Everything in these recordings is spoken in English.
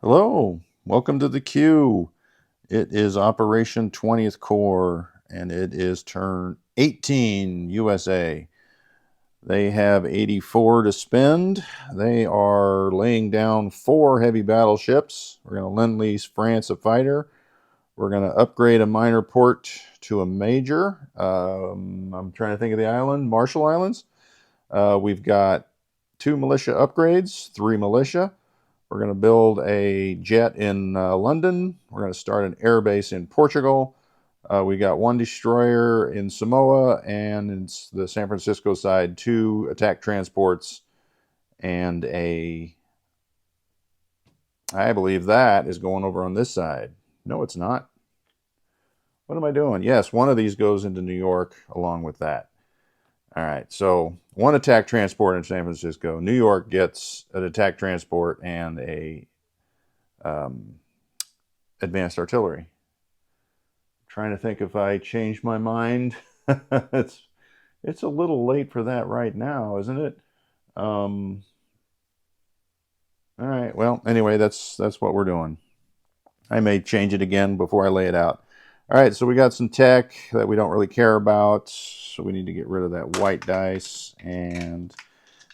Hello, welcome to the Q. It is Operation 20th Corps, and it is turn 18 USA. They have 84 to spend. They are laying down 4 heavy battleships. We're going to lend-lease France a fighter. We're going to upgrade a minor port to a major. I'm trying to think of the island, Marshall Islands. We've got 2 militia upgrades, 3 militia. We're going to build a jet in London. We're going to start an air base in Portugal. We got 1 destroyer in Samoa, and in the San Francisco side, 2 attack transports, and I believe that is going over on this side. No, it's not. What am I doing? Yes, one of these goes into New York along with that. All right, so 1 attack transport in San Francisco. New York gets an attack transport and a advanced artillery. Trying to think if I changed my mind. it's a little late for that right now, isn't it? All right. Well, anyway, that's what we're doing. I may change it again before I lay it out. All right, so we got some tech that we don't really care about, so we need to get rid of that white dice, and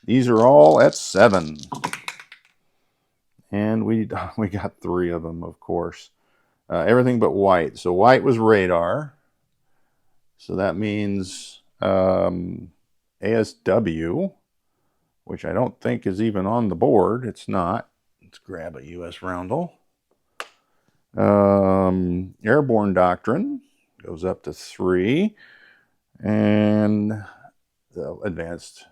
these are all at 7. And we got 3 of them, of course. Everything but white. So white was radar. So that means ASW, which I don't think is even on the board. It's not. Let's grab a U.S. roundel. Airborne Doctrine goes up to 3. And the advanced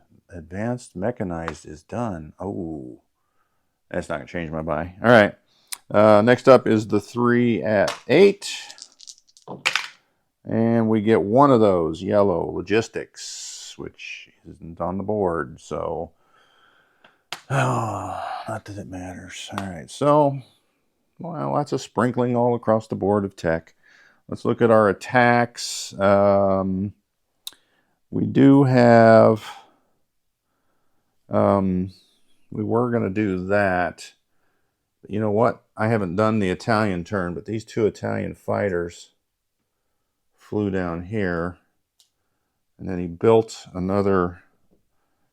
mechanized is done. Oh, that's not going to change my buy. All right. Next up is the 3 at 8. And we get 1 of those, yellow, logistics, which isn't on the board. So, not that it matters. All right. So, well, lots of sprinkling all across the board of tech. Let's look at our attacks. We do have, we were going to do that. But you know what? I haven't done the Italian turn, but these 2 Italian fighters flew down here. And then he built another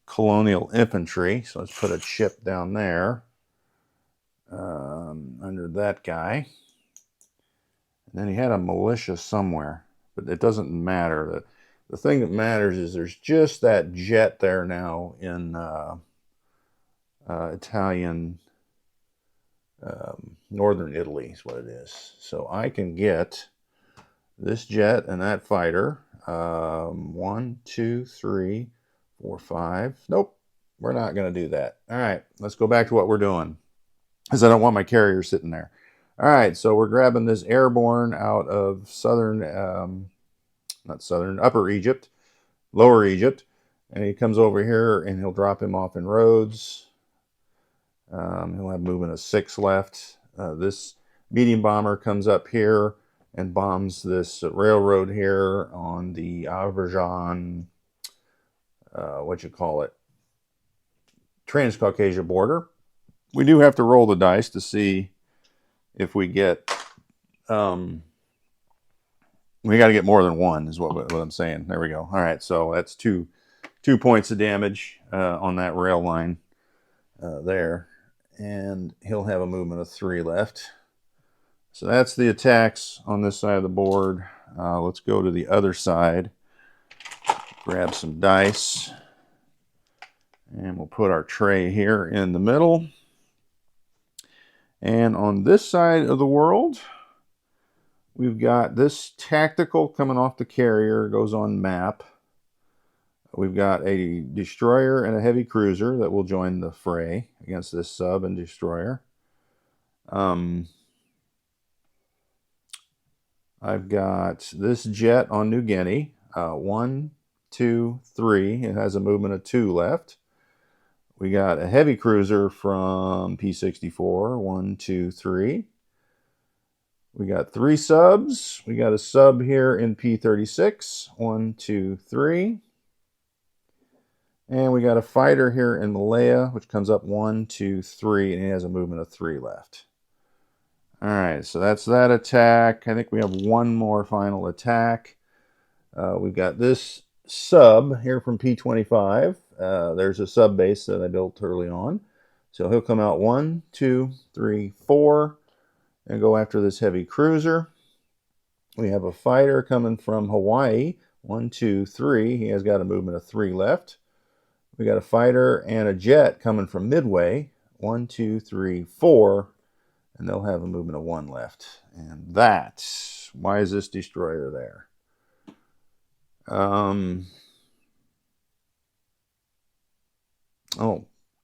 colonial infantry. So let's put a chip down there under that guy. And then he had a militia somewhere, but it doesn't matter. The thing that matters is there's just that jet there now in Italian northern Italy is what it is. So I can get this jet and that fighter. 1, 2, 3, 4, 5. Nope, we're not going to do that. All right, let's go back to what we're doing, because I don't want my carrier sitting there. All right, so we're grabbing this airborne out of Upper Egypt, Lower Egypt, and he comes over here and he'll drop him off in Rhodes. He'll have movement of 6 left. This medium bomber comes up here and bombs this railroad here on the Azerbaijan, Transcaucasia border. We do have to roll the dice to see if we get, we got to get more than 1 is what I'm saying. There we go. All right, so that's 2 points of damage on that rail line there. And he'll have a movement of 3 left. So that's the attacks on this side of the board. Let's go to the other side. Grab some dice. And we'll put our tray here in the middle. And on this side of the world, we've got this tactical coming off the carrier, goes on map. We've got a destroyer and a heavy cruiser that will join the fray against this sub and destroyer. I've got this jet on New Guinea. 1, 2, 3. It has a movement of 2 left. We got a heavy cruiser from P-64. 1, 2, 3. We got 3 subs. We got a sub here in P-36. 1, 2, 3. And we got a fighter here in Malaya, which comes up 1, 2, 3, and he has a movement of 3 left. All right, so that's that attack. I think we have one more final attack. We've got this sub here from P25. There's a sub base that I built early on. So he'll come out 1, 2, 3, 4, and go after this heavy cruiser. We have a fighter coming from Hawaii. 1, 2, 3. He has got a movement of 3 left. We got a fighter and a jet coming from Midway. 1, 2, 3, 4. And they'll have a movement of 1 left. And that's why is this destroyer there? Oh,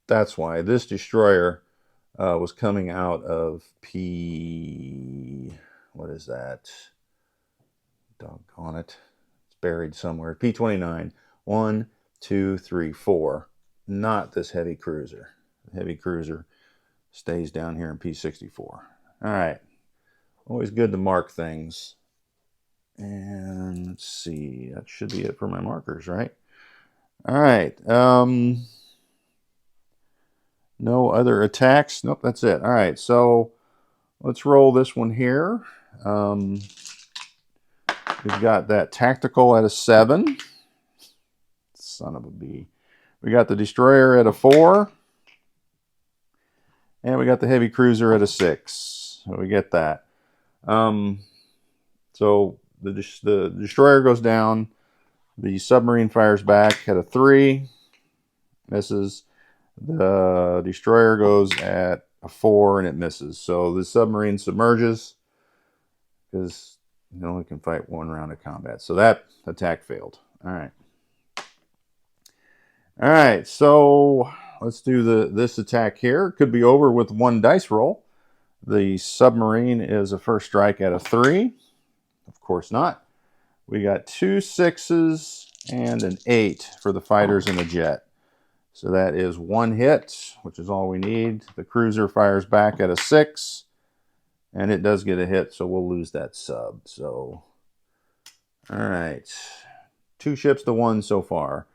that's why this destroyer was coming out of P. What is that? Doggone it. It's buried somewhere. P29. 1, 2, 3, 4. Not this heavy cruiser. The heavy cruiser stays down here in P64. All right. Always good to mark things. And let's see. That should be it for my markers, right? All right. No other attacks. Nope, that's it. All right. So let's roll this one here. We've got that tactical at a 7. Son of a bee. We got the destroyer at a 4. And we got the heavy cruiser at a 6. So we get that. So the destroyer goes down. The submarine fires back at a 3. Misses. The destroyer goes at a 4 and it misses. So the submarine submerges because you only can fight 1 round of combat. So that attack failed. All right. All right. So let's do this attack here. It could be over with 1 dice roll. The submarine is a first strike at a 3. Of course not. We got 2 6s and an 8 for the fighters and the jet. So that is 1 hit, which is all we need. The cruiser fires back at a 6, and it does get a hit, so we'll lose that sub. So, all right. 2 ships to 1 so far.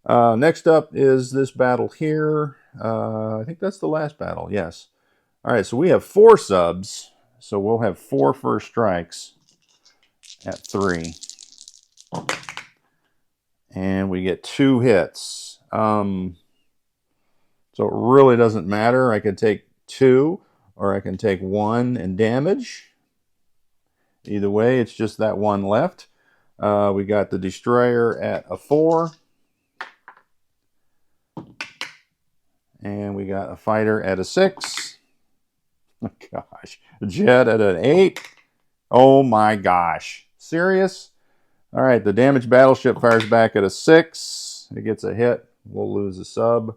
Next up is this battle here. I think that's the last battle, yes. All right, so we have 4 subs, so we'll have 4 first strikes at 3. And we get 2 hits. So it really doesn't matter. I can take 2 or I can take 1 and damage. Either way, it's just that 1 left. We got the destroyer at a 4. And we got a fighter at a 6. Oh, gosh. A jet at an 8. Oh my gosh. Serious? All right, the damaged battleship fires back at a 6. It gets a hit. We'll lose a sub.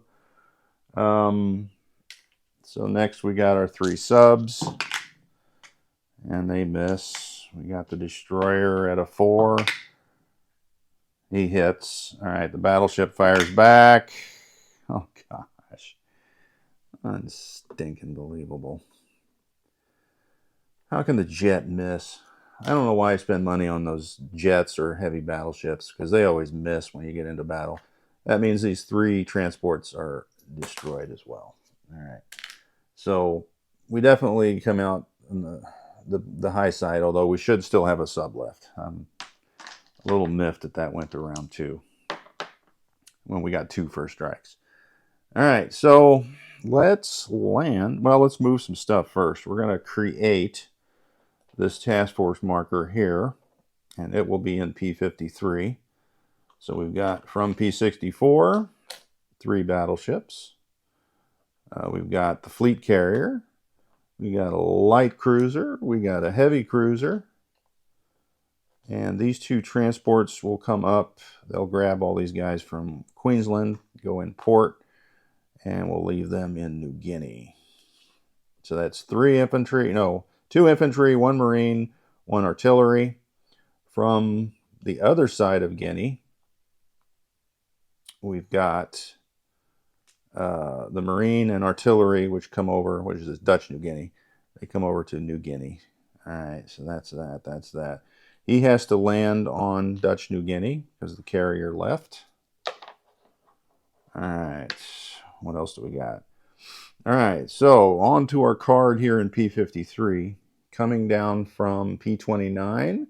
So next we got our 3 subs. And they miss. We got the destroyer at a 4. He hits. All right, the battleship fires back. Oh, gosh. Unstinking believable. How can the jet miss? I don't know why I spend money on those jets or heavy battleships, because they always miss when you get into battle. That means these 3 transports are destroyed as well. All right. So we definitely come out on the high side, although we should still have a sub left. I'm a little miffed that went to round 2 when we got 2 first strikes. All right, so let's land. Well, let's move some stuff first. We're going to create this task force marker here, and it will be in P53. So we've got from P64, 3 battleships. We've got the fleet carrier. We got a light cruiser. We got a heavy cruiser. And these 2 transports will come up. They'll grab all these guys from Queensland, go in port, and we'll leave them in New Guinea. So that's 3 infantry. No, 2 infantry, 1 marine, 1 artillery. From the other side of Guinea, we've got the marine and artillery, which come over, which is Dutch New Guinea. They come over to New Guinea. All right, so that's that. That's that. He has to land on Dutch New Guinea because the carrier left. All right, what else do we got? All right, so on to our card here in P53. Coming down from P29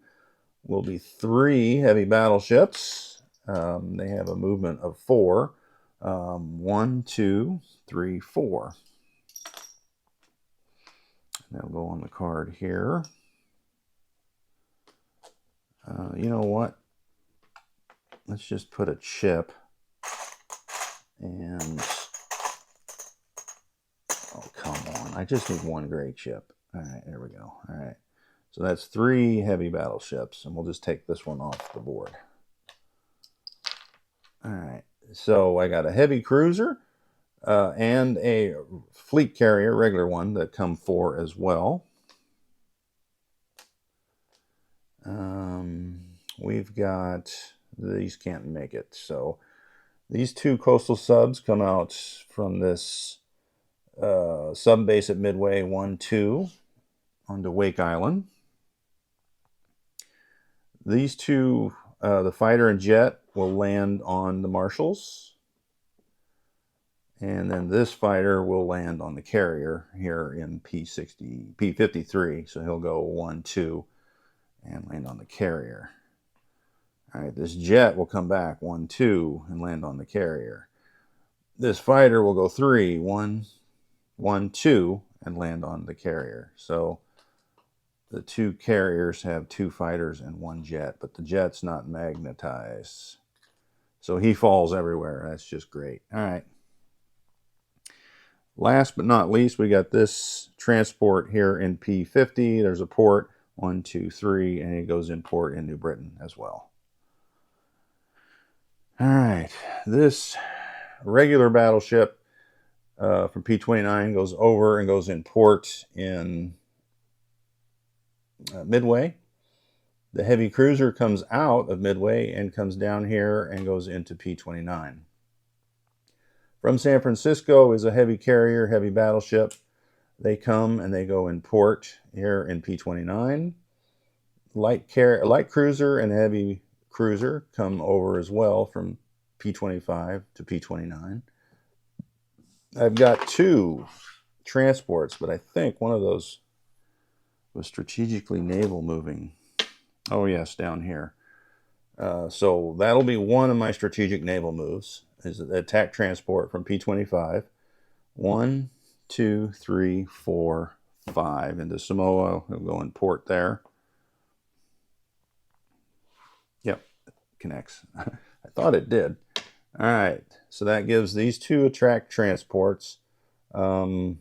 will be 3 heavy battleships. They have a movement of 4. 1, 2, 3, 4. That'll go on the card here. You know what? Let's just put a chip and... Oh, come on. I just need 1 gray chip. All right, there we go. All right. So that's 3 heavy battleships, and we'll just take this one off the board. All right. So I got a heavy cruiser and a fleet carrier, regular one, that come 4 as well. We've got... These can't make it. So these 2 coastal subs come out from this sub base at Midway 1-2 onto Wake Island. These 2, the fighter and jet, will land on the Marshalls. And then this fighter will land on the carrier here in P53. So he'll go 1-2 and land on the carrier. All right, this jet will come back 1-2 and land on the carrier. This fighter will go 3, 1, 1, 2 and land on the carrier. So the 2 carriers have 2 fighters and 1 jet, but the jet's not magnetized. So he falls everywhere. That's just great. All right. Last but not least, we got this transport here in P50. There's a port, 1, 2, 3, and it goes in port in New Britain as well. All right, this regular battleship from P29 goes over and goes in port in Midway. The heavy cruiser comes out of Midway and comes down here and goes into P29. From San Francisco is a heavy carrier, heavy battleship. They come and they go in port here in P29. Light cruiser and heavy cruiser come over as well from P25 to P29. I've got 2 transports, but I think one of those was strategically naval moving. Oh yes, down here. So that'll be one of my strategic naval moves, is the attack transport from P25. 1, 2, 3, 4, 5 into Samoa. It'll go in port there. Yep, connects. I thought it did. All right, so that gives these 2 attack transports. Do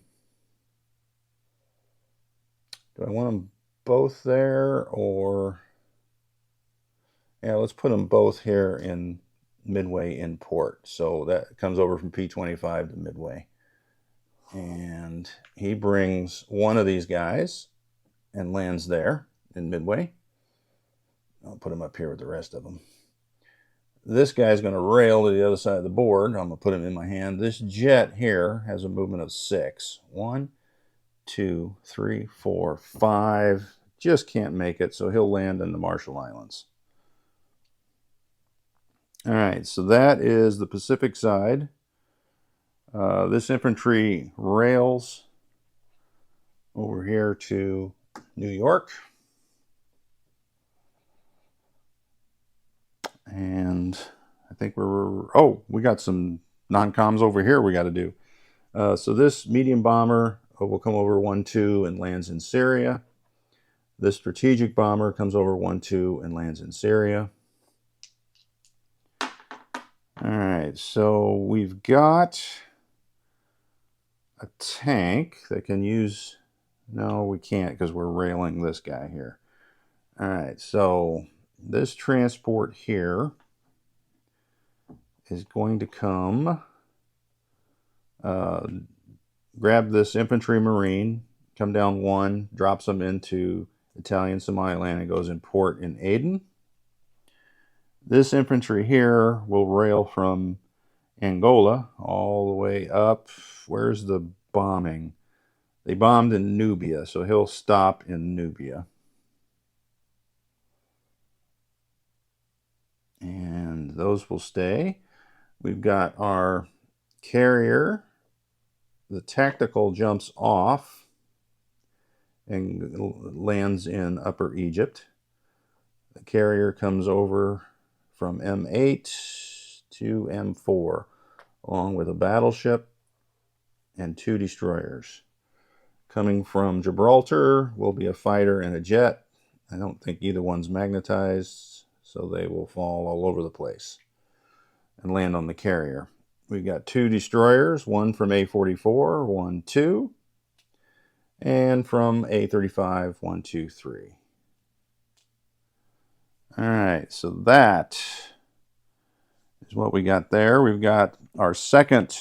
I want them both there, or... Yeah, let's put them both here in Midway in port. So that comes over from P25 to Midway. And he brings one of these guys and lands there in Midway. I'll put him up here with the rest of them. This guy's going to rail to the other side of the board. I'm going to put him in my hand. This jet here has a movement of 6. 1, 2, 3, 4, 5. Just can't make it, so he'll land in the Marshall Islands. All right, so that is the Pacific side. This infantry rails over here to New York. And I think we got some non-coms over here we got to do. So this medium bomber will come over 1-2 and lands in Syria. This strategic bomber comes over 1-2 and lands in Syria. All right, so we've got a tank that can use... No, we can't because we're railing this guy here. All right, so this transport here is going to come, grab this infantry marine, come down 1, drops them into Italian Somaliland, and goes in port in Aden. This infantry here will rail from Angola all the way up. Where's the bombing? They bombed in Nubia, so he'll stop in Nubia. And those will stay. We've got our carrier The tactical jumps off and lands in Upper Egypt. The carrier comes over from M8 to M4, along with a battleship and 2 destroyers. Coming from Gibraltar will be a fighter and a jet. I don't think either one's magnetized, so they will fall all over the place and land on the carrier. We got 2 destroyers, one from A44, 1, 2, and from A35, 1, 2, 3. All right, so that is what we got there. We've got our second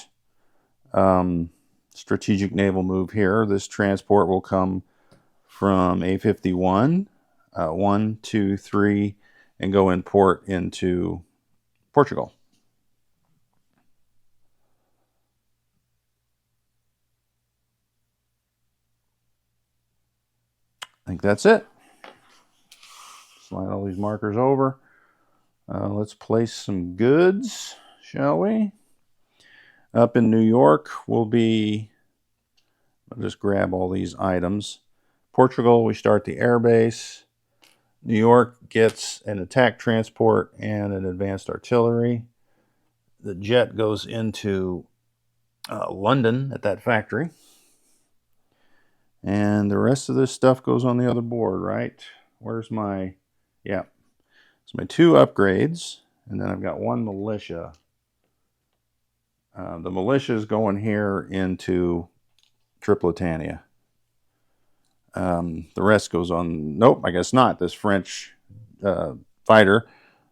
strategic naval move here. This transport will come from A51, 1, 2, 3, and go in port into Portugal. I think that's it. Slide all these markers over. Let's place some goods, shall we? Up in New York will be, I'll just grab all these items. Portugal, we start the air base. New York gets an attack transport and an advanced artillery. The jet goes into London at that factory. And the rest of this stuff goes on the other board, right? Where's my, yeah. So my 2 upgrades, and then I've got 1 militia. The militia is going here into Tripolitania. The rest goes on, nope, I guess not. This French fighter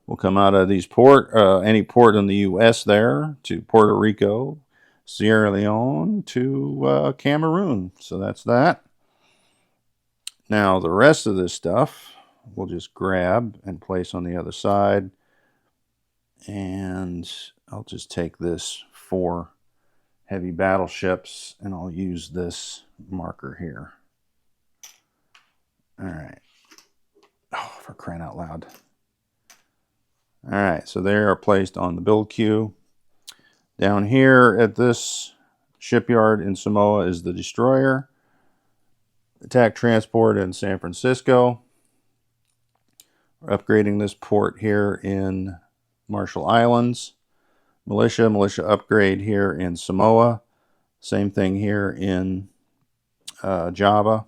will come out of these any port in the U.S. there to Puerto Rico, Sierra Leone to Cameroon. So that's that. Now the rest of this stuff we'll just grab and place on the other side. And I'll just take this 4 heavy battleships and I'll use this marker here. All right. Oh, for crying out loud. All right, so they are placed on the build queue. Down here at this shipyard in Samoa is the destroyer. Attack transport in San Francisco. We're upgrading this port here in Marshall Islands. Militia upgrade here in Samoa. Same thing here in Java.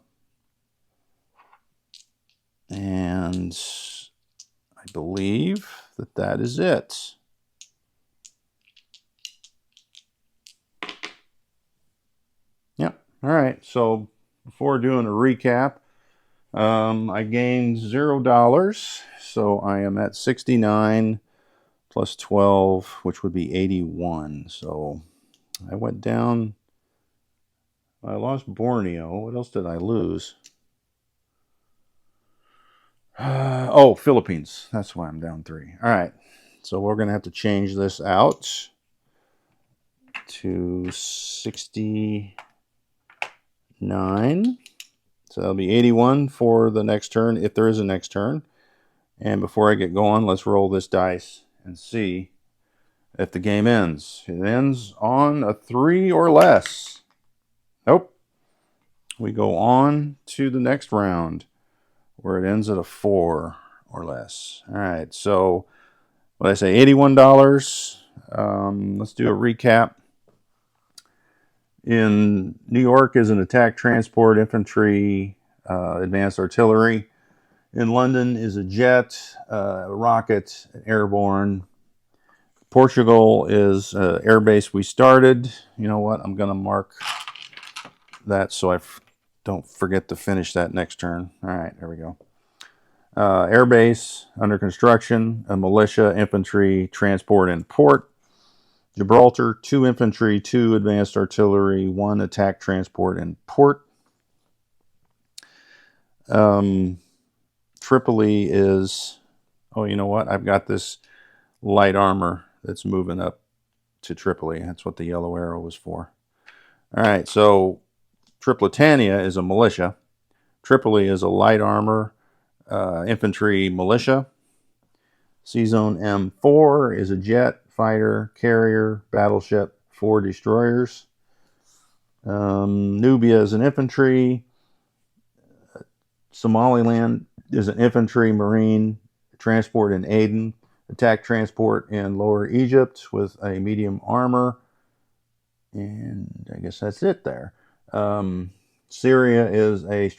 And I believe that is it. Yep. All right. So before doing a recap, I gained $0. So I am at 69 plus 12, which would be 81. So I went down. I lost Borneo. What else did I lose? Oh, Philippines. That's why I'm down 3. All right. So we're going to have to change this out to 69. So that'll be 81 for the next turn, if there is a next turn. And before I get going, let's roll this dice and see if the game ends. It ends on a 3 or less. Nope. We go on to the next round, where it ends at a 4 or less. All right, so what did I say, $81. Let's do a recap. In New York is an attack transport, infantry, advanced artillery. In London is a jet, rocket, airborne. Portugal is air base we started. You know what? I'm going to mark that so I don't forget to finish that next turn. All right, there we go. Air base under construction, a militia, infantry, transport, and port. Gibraltar, 2 infantry, 2 advanced artillery, 1 attack transport, and port. Tripoli is, oh, you know what? I've got this light armor that's moving up to Tripoli. That's what the yellow arrow was for. All right, so Tripolitania is a militia. Tripoli is a light armor infantry militia. C-Zone M4 is a jet, fighter, carrier, battleship, 4 destroyers. Nubia is an infantry. Somaliland is an infantry marine transport in Aden. Attack transport in Lower Egypt with a medium armor. And I guess that's it there. Syria is a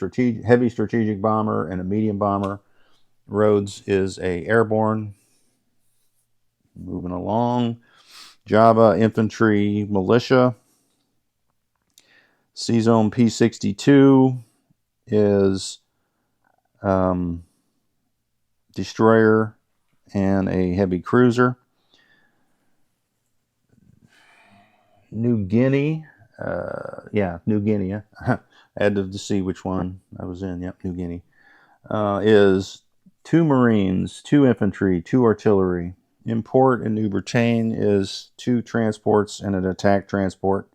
heavy strategic bomber and a medium bomber. Rhodes is a airborne. Moving along. Java infantry militia. C-Zone P-62 is destroyer and a heavy cruiser. New Guinea, New Guinea. I had to see which one I was in. Yep, New Guinea is 2 Marines, 2 infantry, 2 artillery. Import in New Britain is 2 transports and an attack transport.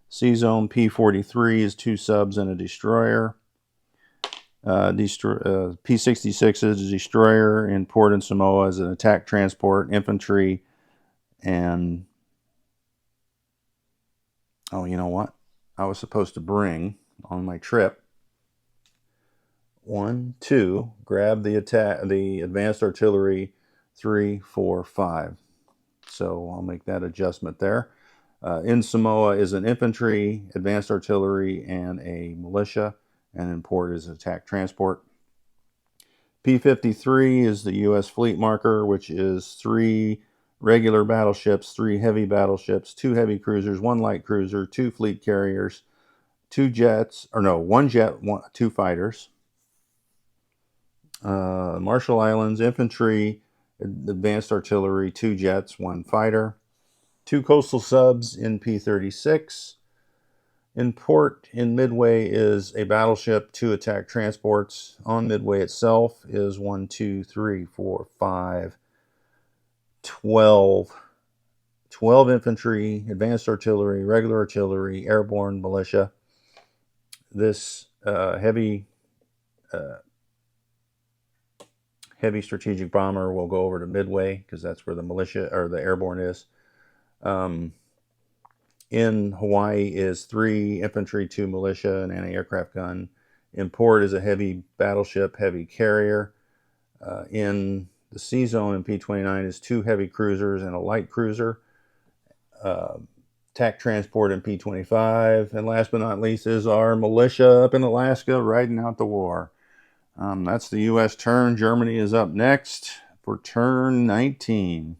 C-Zone P-43 is 2 subs and a destroyer. P-66 is a destroyer. Import in Samoa is an attack transport, infantry, and oh, you know what? I was supposed to bring on my trip 1, 2, grab the advanced artillery 3, 4, 5. So I'll make that adjustment there. In Samoa is an infantry, advanced artillery, and a militia, and import is attack transport. P-53 is the U.S. fleet marker, which is 3 regular battleships, 3 heavy battleships, 2 heavy cruisers, 1 light cruiser, 2 fleet carriers, 1 jet, 2 fighters. Marshall Islands infantry, advanced artillery, 2 jets, 1 fighter. 2 coastal subs in P-36. In port in Midway is a battleship, 2 attack transports. On Midway itself is 1, 2, 3, 4, 5, 12 infantry, advanced artillery, regular artillery, airborne militia. This heavy strategic bomber will go over to Midway because that's where the militia or the airborne is. In Hawaii is 3 infantry, 2 militia, and anti-aircraft gun. In port is a heavy battleship, heavy carrier. In the C-Zone in P-29 is 2 heavy cruisers and a light cruiser. Attack transport in P-25. And last but not least is our militia up in Alaska riding out the war. That's the U.S. turn. Germany is up next for turn 19.